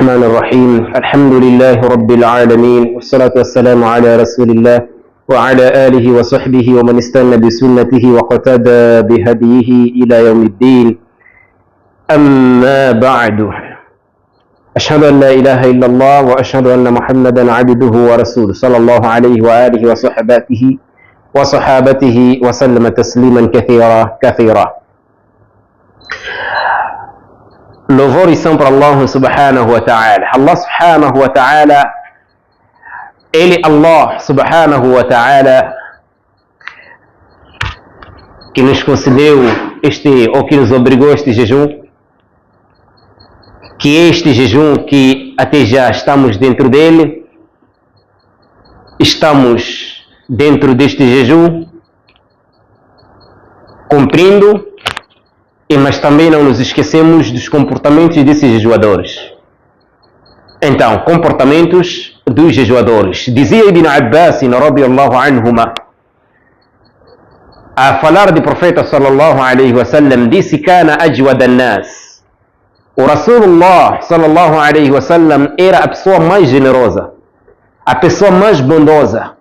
الرحمن الرحيم الحمد لله رب العالمين والصلاة والسلام على رسول الله وعلى آله وصحبه ومن استنى بسنته واقتدى بهديه إلى يوم الدين. أما بعد، أشهد أن لا إله إلا الله وأشهد أن محمدا عبده ورسوله صلى الله عليه وآله وصحابته وسلم تسليما كثيرا. Louvor e são para Allah subhanahu wa ta'ala. Allah subhanahu wa ta'ala, Ele Allah subhanahu wa ta'ala, que nos concedeu ou que nos obrigou este jejum, que este jejum que até já estamos dentro dele, estamos dentro deste jejum, cumprindo, mas também não nos esquecemos dos comportamentos desses jejuadores. Então, comportamentos dos jejuadores. Dizia Ibn Abbas, radiyallahu anhuma, a falar do profeta sallallahu alaihi wasallam, disse: Kana ajwad an-nas. O Rasulullah sallallahu alaihi wasallam era a pessoa mais generosa, a pessoa mais bondosa,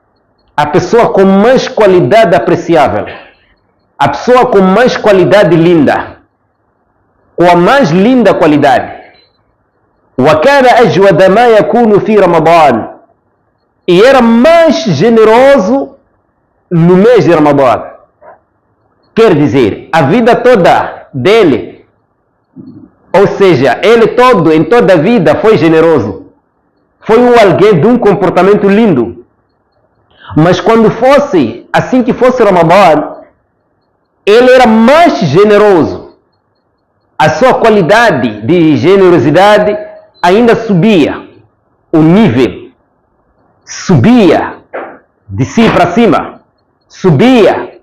a pessoa com mais qualidade apreciável, a pessoa com mais qualidade linda, com a mais linda qualidade. وَكَانَ أَجْوَدَ مَا يَكُونُ فِي رَمَضَانِ. E era mais generoso no mês de Ramadã. Quer dizer, a vida toda dele, ou seja, ele todo, em toda a vida foi generoso. Foi alguém de um comportamento lindo. Mas quando fosse, assim que fosse Ramadã, ele era mais generoso. A sua qualidade de generosidade ainda subia, o nível subia de si para cima, subia,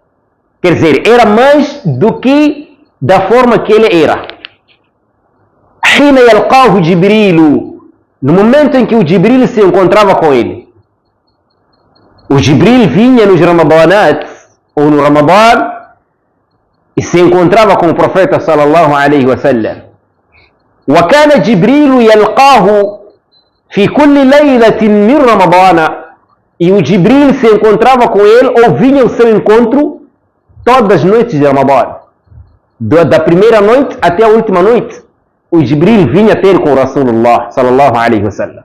quer dizer, era mais do que da forma que ele era. Hina yalqahu Jibril, no momento em que o Jibril se encontrava com ele. O Jibril vinha nos Ramadanat, ou no Ramadã, e se encontrava com o profeta sallallahu alaihi wasallam. وكان جبريل يلقاه في كل ليلة من رمضان. E o Jibril se encontrava com ele, ou vinha ao seu encontro todas as noites de Ramadã. Da primeira noite até a última noite, o Jibril vinha ter com o Rasulullah sallallahu alaihi wasallam.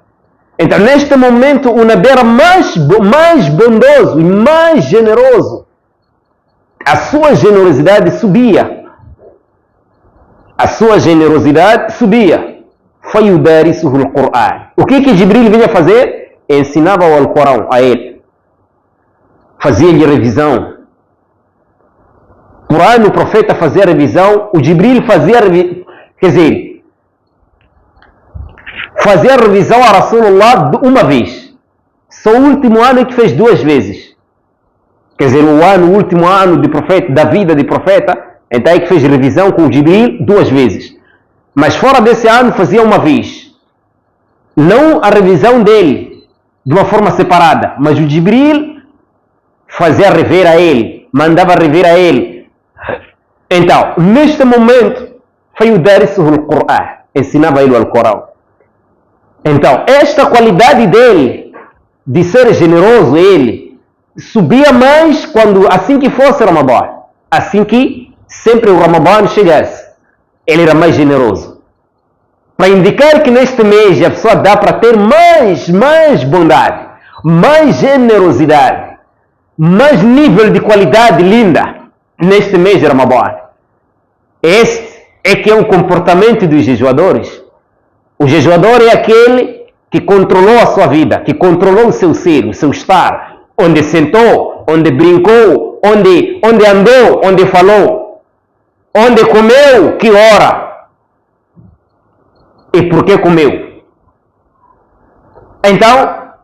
Então, neste momento, o Nabi era mais bondoso e mais generoso. A sua generosidade subia. A sua generosidade subia. فَيُدَارِسُهُ الْقُرْآنِ. O que Jibril vinha fazer? Ensinava o Alcorão a ele. Fazia-lhe revisão. Por ano o profeta fazia revisão, o Jibril fazia revisão. Quer dizer, fazia revisão a Rasulullah uma vez. Só o último ano que fez duas vezes. Quer dizer, o último ano de profeta, da vida de profeta, então é que fez revisão com o Jibril duas vezes. Mas fora desse ano fazia uma vez. Não a revisão dele de uma forma separada, mas o Jibril fazia rever a ele, mandava rever a ele. Então, neste momento, foi o Darisuhu al-Qur'an, ensinava ele o Alcorão. Então, esta qualidade dele, de ser generoso, ele subia mais assim que fosse Ramadã, assim que sempre o Ramadã chegasse, ele era mais generoso. Para indicar que neste mês a pessoa dá para ter mais bondade, mais generosidade, mais nível de qualidade linda neste mês de Ramadã. Este é que é o comportamento dos jejuadores. O jejuador é aquele que controlou a sua vida, que controlou o seu ser, o seu estar, onde sentou, onde brincou, onde andou, onde falou, onde comeu, que hora e por que comeu. Então,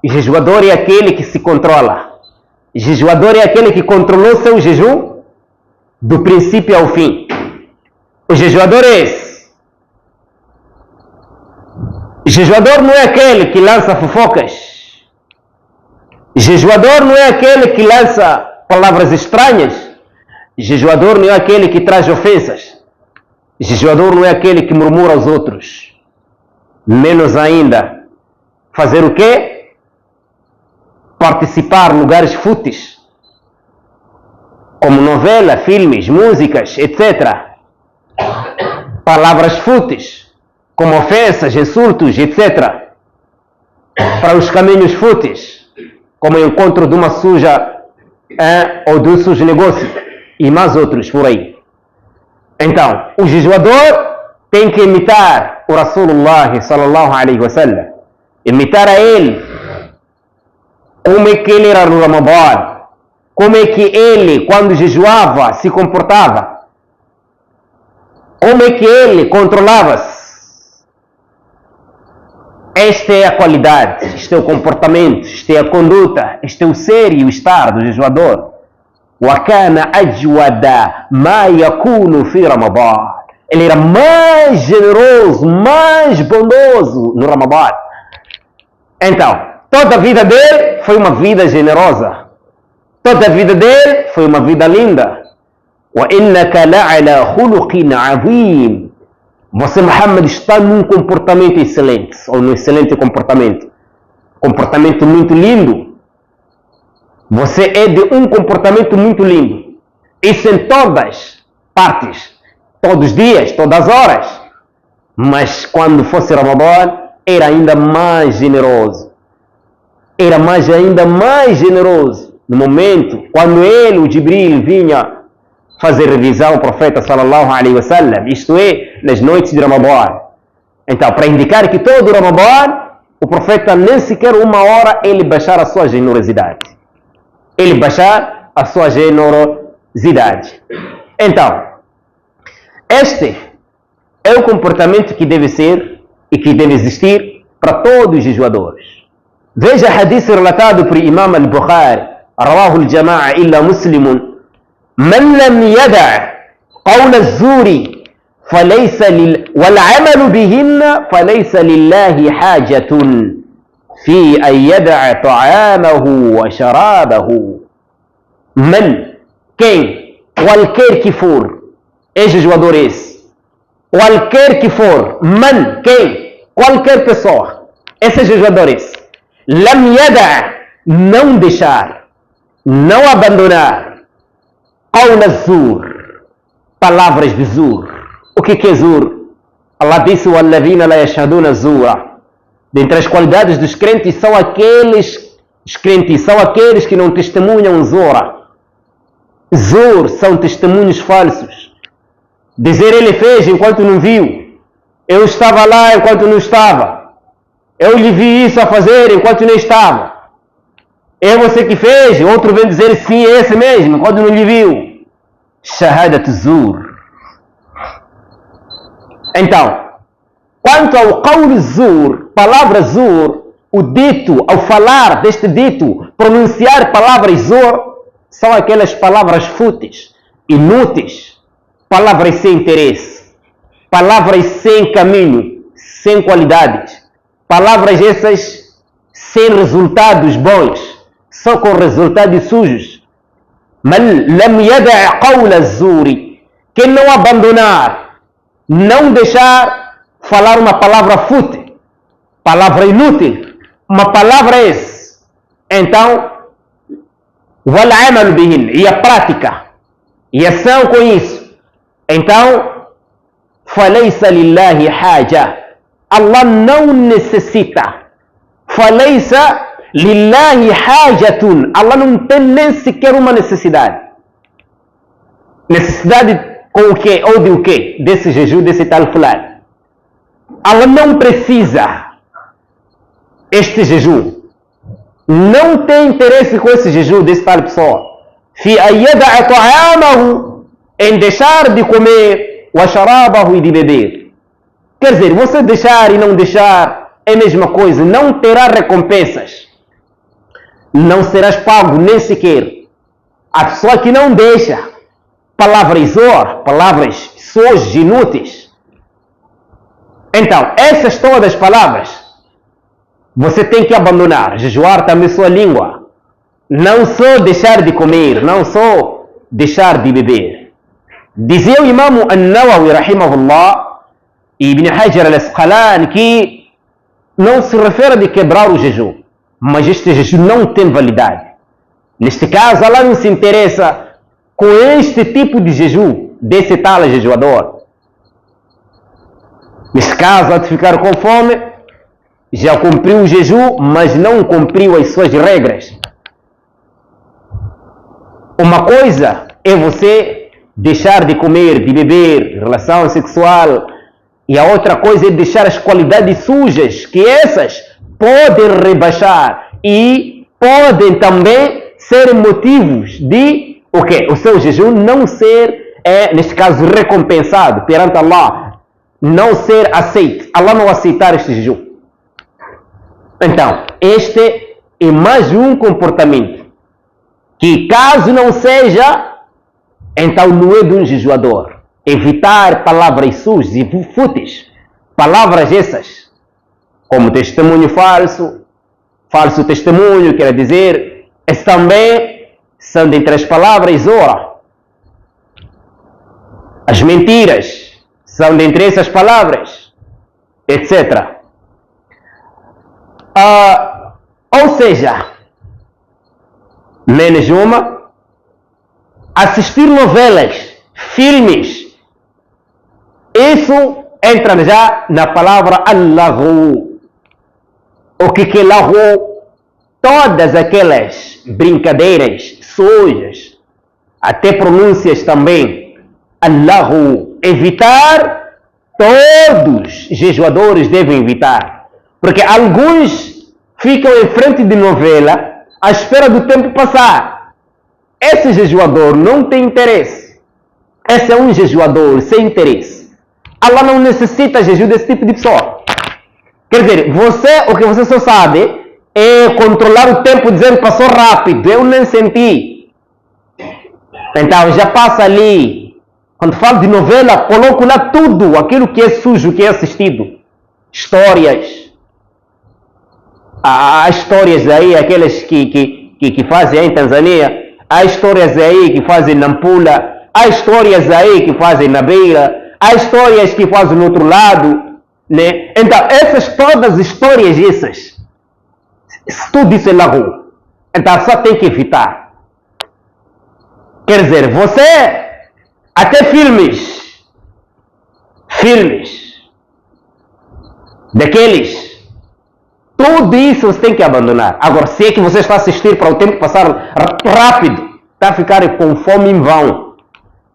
o jejuador é aquele que se controla. O jejuador é aquele que controlou seu jejum do princípio ao fim. O jejuador é esse. O jejuador não é aquele que lança fofocas. O jejuador não é aquele que lança palavras estranhas. Jejuador não é aquele que traz ofensas. Jejuador não é aquele que murmura aos outros. menos ainda fazer o quê? Participar em lugares fúteis, como novela, filmes, músicas, etc. Palavras fúteis, como ofensas, insultos, etc. Para os caminhos fúteis, como o encontro de uma suja ou de um sujo negócio e mais outros por aí. Então, o jejuador tem que imitar o Rasulullah sallallahu alaihi wasallam, imitar a ele, como é que ele era no Ramadã, como é que ele, quando jejuava, se comportava, como é que ele controlava-se. Esta é a qualidade, este é o comportamento, esta é a conduta, este é o ser e o estar do jejuador. وَكَانَ أَجْوَدَ مَا يَكُونُ فِي رَمَضَانٍ. Ele era mais generoso, mais bondoso no Ramadã. Então, toda a vida dele foi uma vida generosa. Toda a vida dele foi uma vida linda. وَإِنَّكَ لَعَلَى خُلُقٍ عَظِيمٍ. Você, Muhammad, está num comportamento excelente, ou num excelente comportamento. Comportamento muito lindo. Você é de um comportamento muito lindo. Isso em todas partes. Todos os dias, todas as horas. Mas quando fosse Ramadã, era ainda mais generoso. Era ainda mais generoso. No momento, quando ele, o Jibril, vinha fazer revisão ao profeta sallallahu alaihi wasallam, isto é, nas noites de Ramadã. Então, para indicar que todo o Ramadã, o profeta nem sequer uma hora ele baixar a sua generosidade. Ele baixar a sua generosidade. Então, este é o comportamento que deve ser e que deve existir para todos os jejuadores. Veja o hadith relatado por Imam al-Bukhari, rawahu al-jama'a illa muslimun. من لم يدع قول الزور والعمل بهن فليس لله حاجة في أن يدع طعامه وشرابه. من quem? Qualquer que for. É jejuador esse. Qualquer que for. Man, quem? Qualquer pessoa. Esse é jejuador esse. لم يدع, não deixar, não abandonar. قول الزور, palavras de zur. O que é zur? Allah disse: وَالَّذِينَ لَا يَشْهَدُونَ الزُّورَ. Dentre as qualidades dos crentes são aqueles que não testemunham zura. Zur são testemunhos falsos. Dizer ele fez enquanto não viu. Eu estava lá enquanto não estava. Eu lhe vi isso a fazer enquanto não estava. É você que fez, outro vem dizer sim, é esse mesmo, quando não lhe viu. Shahadat zur. Então, quanto ao qawl zur, palavra zur, o dito, ao falar deste dito, pronunciar palavras zur, são aquelas palavras fúteis, inúteis, palavras sem interesse, palavras sem caminho, sem qualidades, palavras essas sem resultados bons, só com resultados sujos. Man lam yada' qawl az-zuri, quem não abandonar, não deixar falar uma palavra fútil, palavra inútil, uma palavra essa, então wal amal bihin, e a prática e ação com isso, então falaysa lillahi haja, Allah não necessita, falaysa lillahi hajatun, Allah não tem nem sequer uma necessidade. Necessidade com o que? Ou de o que? Desse jejum, desse tal fulano. Allah não precisa este jejum. Não tem interesse com esse jejum desse tal pessoa. Fi ayyada'a ta'amahu, em deixar de comer, wa sharabahu, e de beber. Quer dizer, você deixar e não deixar é a mesma coisa, não terá recompensas. Não serás pago nem sequer. A pessoa que não deixa palavras sós inúteis. Então, essas todas palavras você tem que abandonar. Jejuar também sua língua. Não só deixar de comer, não só deixar de beber. Dizia o Imam An-Nawawi rahimahullah e Ibn Hajar al-Asqalani que não se refere a quebrar o jejum, mas este jejum não tem validade. Neste caso, Allah não se interessa com este tipo de jejum, desse tal jejuador. Neste caso, ao ficar com fome, já cumpriu o jejum, mas não cumpriu as suas regras. Uma coisa é você deixar de comer, de beber, relação sexual, e a outra coisa é deixar as qualidades sujas, que essas podem rebaixar e podem também ser motivos de o quê? O seu jejum não ser, neste caso, recompensado perante Allah, não ser aceito, Allah não aceitar este jejum. Então, este é mais um comportamento que, caso não seja, então não é de um jejuador. Evitar palavras sujas e fúteis, palavras essas, como testemunho falso, falso testemunho, quer dizer, esse também são dentre as palavras ora. As mentiras são dentre essas palavras, etc. Ou seja, menos uma, assistir novelas, filmes, isso entra já na palavra al-lahu. O que é lahu? Todas aquelas brincadeiras sujas, até pronúncias também, al-lahu. Evitar, todos os jejuadores devem evitar. Porque alguns ficam em frente de novela à espera do tempo passar. Esse jejuador não tem interesse. Esse é um jejuador sem interesse. Allah não necessita jejum desse tipo de pessoa. Quer dizer, o que você só sabe é controlar o tempo dizendo que passou rápido. Eu nem senti. Então já passa ali. Quando falo de novela, coloco lá tudo, aquilo que é sujo, que é assistido. Histórias. Há histórias aí, aquelas que fazem aí em Tanzânia. Há histórias aí que fazem na Nampula. Há histórias aí que fazem na Beira. Há histórias que fazem no outro lado. Né? Então, essas todas histórias, tudo isso é lahu. Então, só tem que evitar. Quer dizer, você, até filmes, daqueles, tudo isso você tem que abandonar. Agora, se é que você está a assistir para o tempo passar rápido, está a ficar com fome em vão.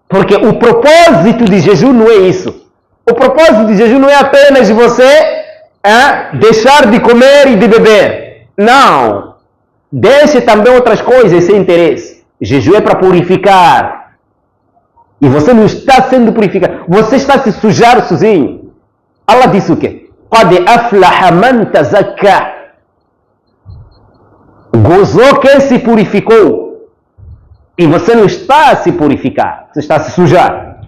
Porque o propósito de jejum não é isso. O propósito de jejum não é apenas você deixar de comer e de beber. Não. Deixe também outras coisas sem interesse. Jejum é para purificar. E você não está sendo purificado. Você está se sujar sozinho. Allah disse o quê? قَدْ أَفْلَحَ مَنْ تَزَكَّى. Gozou quem se purificou. E você não está a se purificar. Você está a se sujar.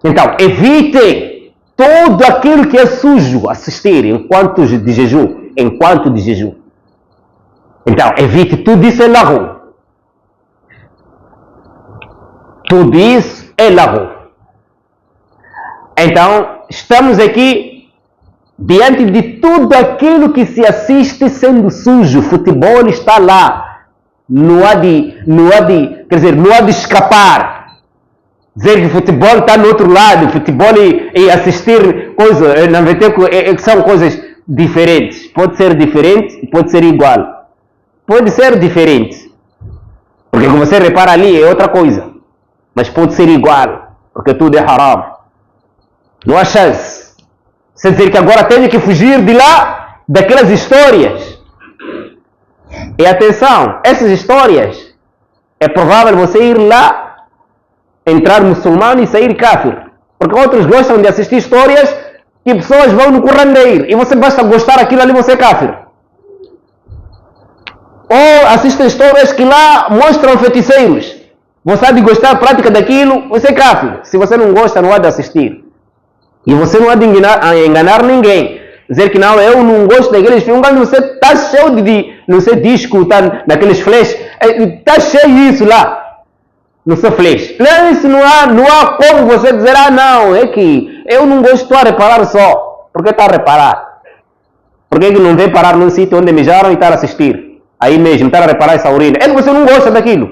Então, evite tudo aquilo que é sujo assistir enquanto de jejum. Então, evite tudo isso é lahu. Tudo isso é lahu. Então, estamos aqui diante de tudo aquilo que se assiste sendo sujo. Futebol está lá. Não há de escapar. Dizer que futebol está no outro lado, futebol e assistir coisas, são coisas diferentes. Pode ser diferente e pode ser igual. Pode ser diferente. Porque como você repara ali é outra coisa. Mas pode ser igual. Porque tudo é haram. Não há chance. Você dizer que agora tem que fugir de lá, daquelas histórias. E atenção, essas histórias, é provável você ir lá, entrar muçulmano e sair kafir. Porque outros gostam de assistir histórias que pessoas vão no currandeiro. E você basta gostar daquilo ali, você é kafir. Ou assistem histórias que lá mostram feiticeiros. Você há de gostar da prática daquilo, você é kafir. Se você não gosta, não há de assistir. E você não há de enganar ninguém. Dizer que não, eu não gosto daqueles filmes, mas você está cheio de, não sei, disco, tá, daqueles flash, está cheio disso lá, no seu flash. Isso não há como você dizer, não, é que eu não gosto, estou a reparar só, porque está a reparar. Por que não vem parar num sítio onde mijaram e estar a assistir? Aí mesmo, estar a reparar essa urina. É que você não gosta daquilo.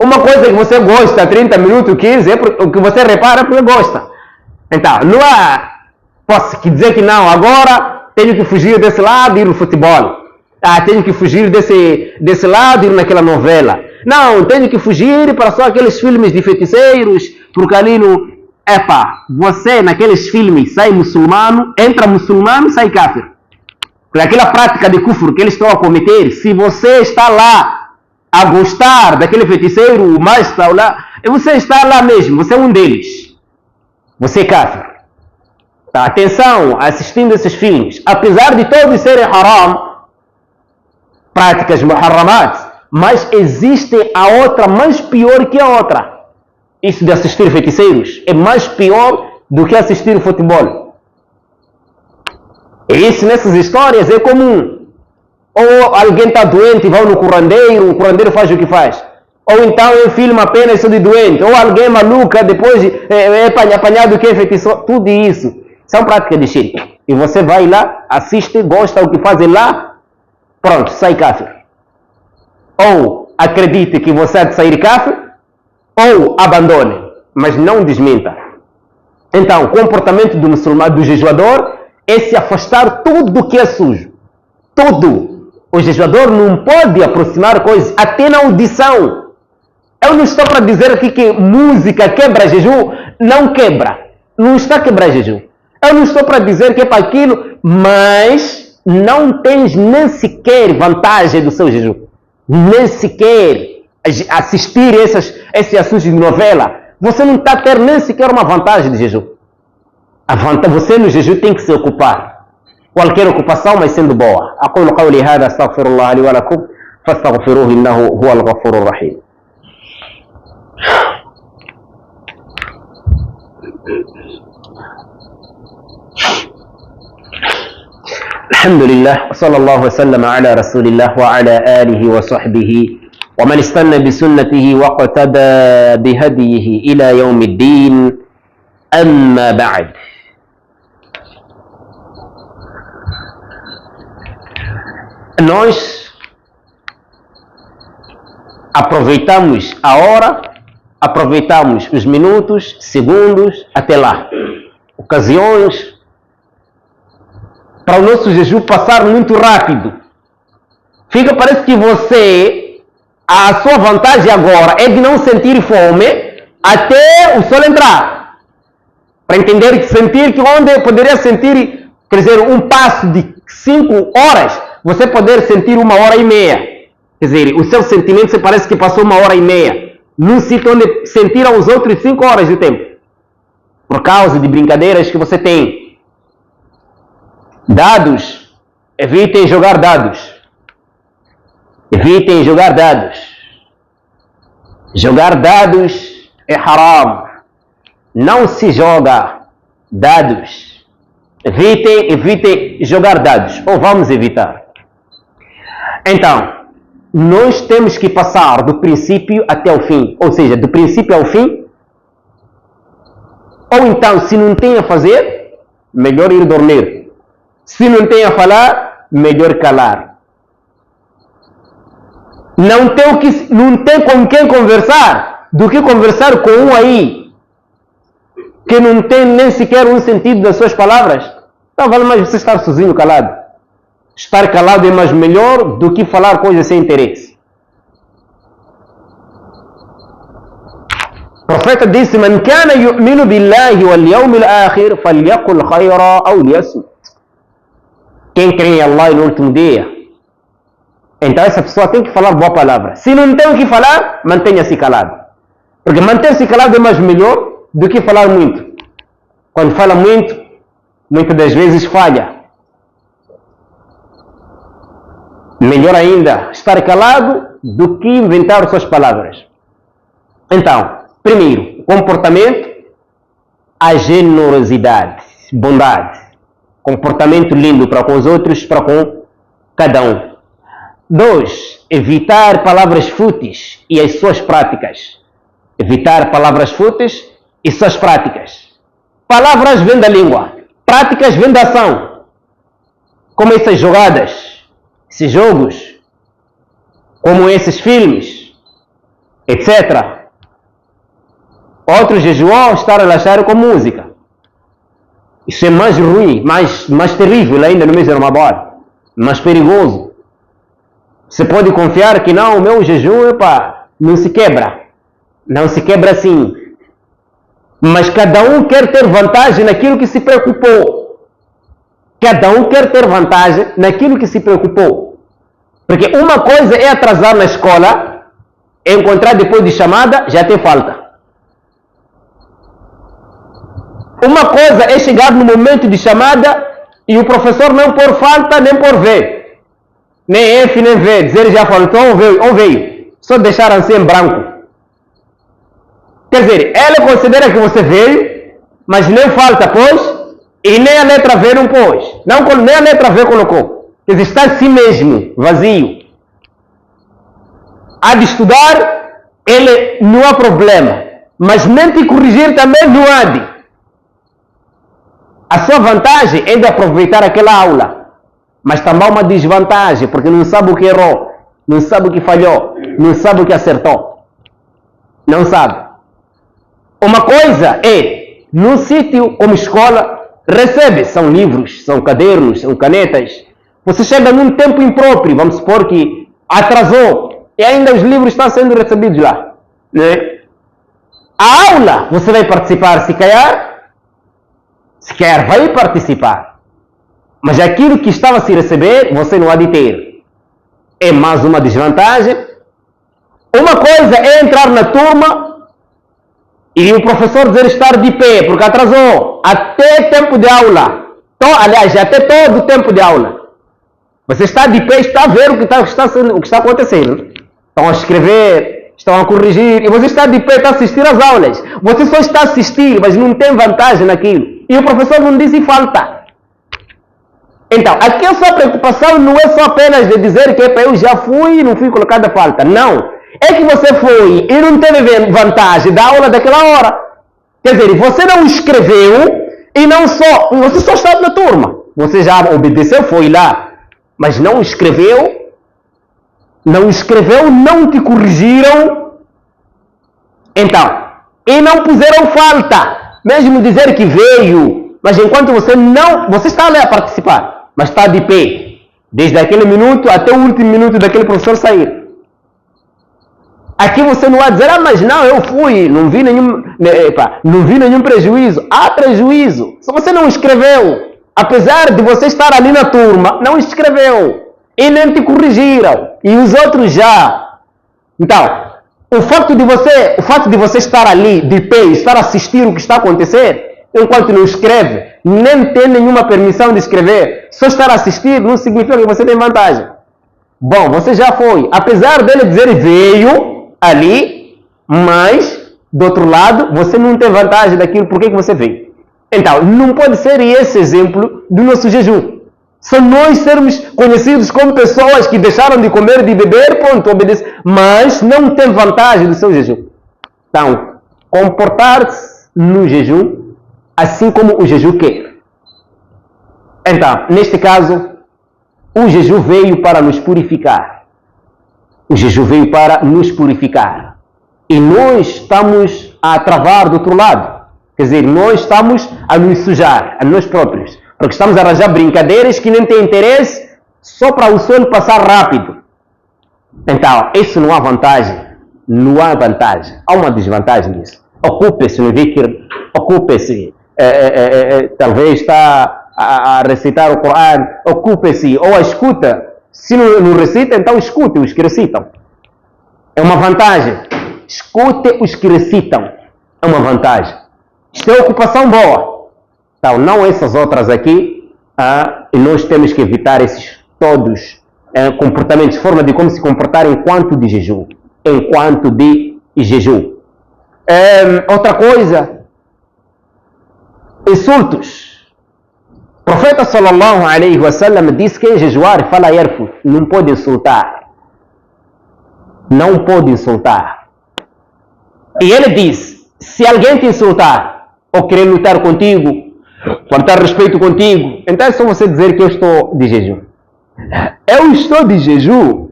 Uma coisa que você gosta, 30 minutos, 15, é o que você repara porque gosta. Então, não posso dizer que não, agora tenho que fugir desse lado e ir no futebol. Tenho que fugir desse lado e ir naquela novela. Não, tenho que fugir para só aqueles filmes de feiticeiros, porque ali no... você naqueles filmes sai muçulmano, entra muçulmano, sai kafir. Porque aquela prática de kufr que eles estão a cometer, se você está lá a gostar daquele feiticeiro, o mais está lá, você está lá mesmo, você é um deles. Você é kafir. Tá, atenção, assistindo esses filmes, apesar de todos serem haram, práticas muharramat, mas existe a outra mais pior que a outra. Isso de assistir feiticeiros é mais pior do que assistir futebol. E isso nessas histórias é comum. Ou alguém está doente e vai no curandeiro, o curandeiro faz o que faz. Ou então é filme apenas de doente. Ou alguém maluca, depois é apanhado que é feitiço. Tudo isso são práticas de shirk. E você vai lá, assiste, gosta do que fazem lá, pronto, sai kafir. Ou acredite que você há de sair kafir, ou abandone, mas não desminta. Então, o comportamento do muçulmano, do jejuador, é se afastar tudo que é sujo. Tudo. O jejuador não pode aproximar coisas, até na audição. Eu não estou para dizer aqui que música quebra jejum. Não quebra. Não está a quebrar jejum. Eu não estou para dizer que é para aquilo, mas não tens nem sequer vantagem do seu jejum. Nem sequer assistir esses assuntos de novela. Você não está a ter nem sequer uma vantagem de jejum. Você no jejum tem que se ocupar. qualquer ocupação, mas sendo boa. أقول قولي هذا أستغفر الله لي ولكم فاستغفروه إنه هو الغفور الرحيم. الحمد لله وصلى الله وسلم على رسول الله وعلى آله وصحبه ومن استنى بسنته واقتدى بهديه إلى يوم الدين. أما بعد، nós aproveitamos a hora, aproveitamos os minutos, segundos, até lá, ocasiões para o nosso jejum passar muito rápido. Parece que a sua vantagem agora é de não sentir fome até o sol entrar. Para sentir que onde poderia sentir, quer dizer, um passo de 5 horas, você poder sentir 1h30. Quer dizer, o seu sentimento parece que passou 1h30. Num sítio onde sentiram os outros 5 horas de tempo. Por causa de brincadeiras que você tem. Dados. Evitem jogar dados. Evitem jogar dados. Jogar dados é haram. Não se joga dados. Evitem jogar dados. Ou vamos evitar. Então, nós temos que passar do princípio até o fim. Ou seja, do princípio ao fim. Ou então, se não tem a fazer, melhor ir dormir. Se não tem a falar, melhor calar. Não tem com quem conversar, do que conversar com um aí, que não tem nem sequer um sentido das suas palavras. Então vale mais você estar sozinho calado. Estar calado é mais melhor do que falar coisas sem interesse. O profeta disse: "Man kana yu'minu billahi wal yawmil akhir falyaqul khayra aw liyasmut." Quem crê em Allah e no último dia, então essa pessoa tem que falar boa palavra. Se não tem o que falar, mantenha-se calado. Porque manter-se calado é mais melhor do que falar muito. Quando fala muito, muitas das vezes falha. Melhor ainda estar calado do que inventar suas palavras. Então, primeiro, comportamento, a generosidade, bondade. Comportamento lindo para com os outros, para com cada um. 2. Evitar palavras fúteis e as suas práticas. Evitar palavras fúteis e suas práticas. Palavras vêm da língua, práticas vêm da ação. como essas jogadas, esses jogos, como esses filmes, etc. Outros jejuam está relaxado com música. Isso é mais ruim, mais terrível ainda no mês de Ramadã, mais perigoso. Você pode confiar que não, o meu jejum, não se quebra. Não se quebra assim. Mas cada um quer ter vantagem naquilo que se preocupou. Cada um quer ter vantagem naquilo que se preocupou. Porque uma coisa é atrasar na escola, encontrar depois de chamada, já tem falta. Uma coisa é chegar no momento de chamada e o professor não pôr falta nem pôr V. Nem F nem V. Dizer já faltou ou veio. Só deixar assim em branco. Quer dizer, ela considera que você veio, mas nem falta pôs e nem a letra V não pôs. Nem a letra V colocou. Quer dizer, está assim mesmo, vazio. Há de estudar, ele não há problema. Mas nem te corrigir também não há de. A sua vantagem é de aproveitar aquela aula. Mas também uma desvantagem, porque não sabe o que errou, não sabe o que falhou, não sabe o que acertou. Não sabe. Uma coisa é, num sítio como escola, recebe, são livros, são cadernos, são canetas. Você chega num tempo impróprio, vamos supor que atrasou, e ainda os livros estão sendo recebidos lá. Né? A aula, você vai participar, se calhar vai participar. Mas aquilo que estava a se receber, você não há de ter. É mais uma desvantagem. Uma coisa é entrar na turma e o professor dizer estar de pé, porque atrasou até tempo de aula. Então, aliás, até todo o tempo de aula. Você está de pé, está a ver o que está acontecendo. Estão a escrever, estão a corrigir, e você está de pé, está a assistir às aulas. Você só está a assistir, mas não tem vantagem naquilo. E o professor não disse falta. Então, aqui a sua preocupação não é só apenas de dizer que eu já fui e não fui colocada falta. Não. É que você foi e não teve vantagem da aula daquela hora. Quer dizer, você não escreveu e não só... Você só estava na turma. Você já obedeceu, foi lá. Mas não escreveu, não te corrigiram. Então, e não puseram falta. Mesmo dizer que veio, mas enquanto você está ali a participar, mas está de pé, desde aquele minuto até o último minuto daquele professor sair. Aqui você não vai dizer, mas não, eu fui, não vi nenhum prejuízo. Há prejuízo. Se você não escreveu, apesar de você estar ali na turma, não escreveu e nem te corrigiram, e os outros já. Então, o fato de você estar ali de pé e estar a assistir o que está a acontecer, enquanto não escreve, nem tem nenhuma permissão de escrever, só estar a assistir não significa que você tem vantagem. Bom, você já foi. Apesar dele dizer veio ali, mas do outro lado, você não tem vantagem daquilo, por que você veio? Então, não pode ser esse exemplo do nosso jejum. Só nós sermos conhecidos como pessoas que deixaram de comer, de beber, ponto, obedecem, mas não tem vantagem do seu jejum. Então, comportar-se no jejum assim como o jejum quer. Então, neste caso, o jejum veio para nos purificar. O jejum veio para nos purificar. E nós estamos a travar do outro lado. Quer dizer, nós estamos a nos sujar, a nós próprios. Porque estamos a arranjar brincadeiras que nem têm interesse só para o sono passar rápido. Então, isso não há vantagem. Não há vantagem. Há uma desvantagem nisso. Ocupe-se no dhikr, ocupe-se. Talvez está a recitar o Corão, ocupe-se ou a escuta. Se não recita, então escute os que recitam. É uma vantagem. Escute os que recitam. É uma vantagem. Isto é ocupação boa. Então, não essas outras aqui, e nós temos que evitar esses todos comportamentos, forma de como se comportar enquanto de jejum. Outra coisa, insultos. O profeta sallallahu alaihi wasallam disse que quem jejuar fala yarfut, não pode insultar. Não pode insultar. E ele diz, se alguém te insultar ou querer lutar contigo, faltar respeito contigo. Então é só você dizer que eu estou de jejum. Eu estou de jejum.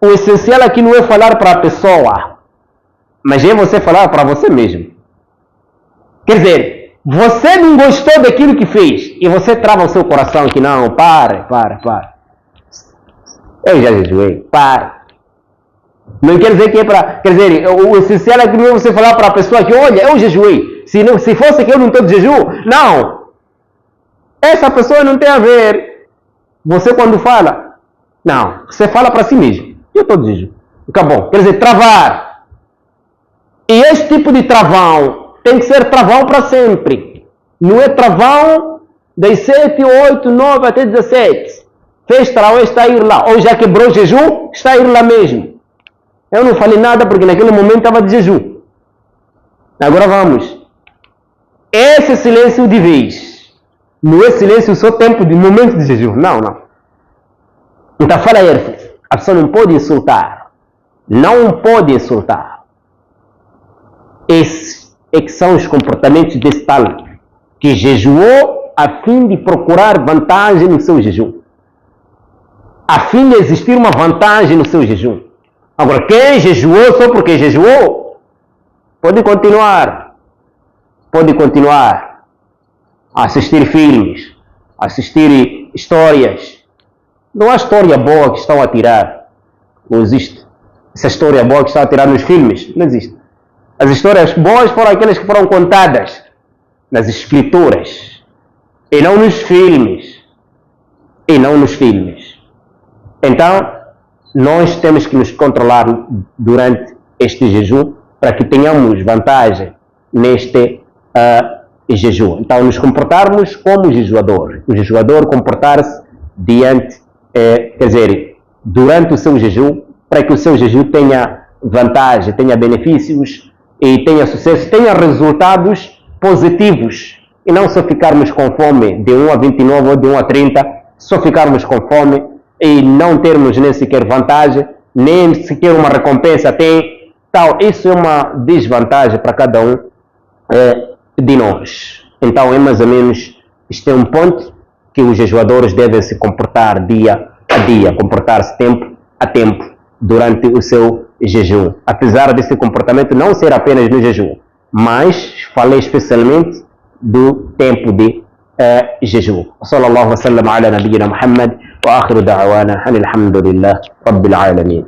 O essencial aqui não é falar para a pessoa, mas é você falar para você mesmo. Quer dizer, você não gostou daquilo que fez e você trava o seu coração que não, para. Eu já jejuei, para. Não quer dizer que é para... Quer dizer, o essencial é que não é você falar para a pessoa que, olha, eu jejuei. Se fosse que eu não estou de jejum, não. Essa pessoa não tem a ver. Você quando fala, não, você fala para si mesmo. Eu estou de jejum. Acabou. Quer dizer, travar. E esse tipo de travão tem que ser travão para sempre. Não é travão das 7, 8, 9 até 17. Fez tarawih, está a ir lá. Ou já quebrou o jejum, está a ir lá mesmo. Eu não falei nada porque naquele momento estava de jejum. Agora vamos. Esse silêncio de vez. Não é silêncio só tempo de momento de jejum. Não. Então fala aí, a pessoa não pode insultar. Não pode insultar. Esses é que são os comportamentos desse tal que jejuou a fim de procurar vantagem no seu jejum. A fim de existir uma vantagem no seu jejum. Agora, quem jejuou só porque jejuou, pode continuar a assistir filmes, a assistir histórias. Não há história boa que estão a tirar. Não existe. Essa história boa que estão a tirar nos filmes, não existe. As histórias boas foram aquelas que foram contadas nas escrituras e não nos filmes. Então, nós temos que nos controlar durante este jejum para que tenhamos vantagem neste jejum. Então, nos comportarmos como jejuador. O jejuador comportar-se durante o seu jejum, para que o seu jejum tenha vantagem, tenha benefícios e tenha sucesso, tenha resultados positivos. E não só ficarmos com fome de 1 a 29 ou de 1 a 30, só ficarmos com fome e não termos nem sequer vantagem, nem sequer uma recompensa tem, tal. Isso é uma desvantagem para cada um de nós. Então é mais ou menos, isto é um ponto que os jejuadores devem se comportar dia a dia, comportar-se tempo a tempo durante o seu jejum. Apesar desse comportamento não ser apenas no jejum, mas falei especialmente do tempo de jejum. Sallallahu alaihi wa sallam ala nabiyyina Muhammad wa akhiru da'wana alhamdulillah rabbil alamin.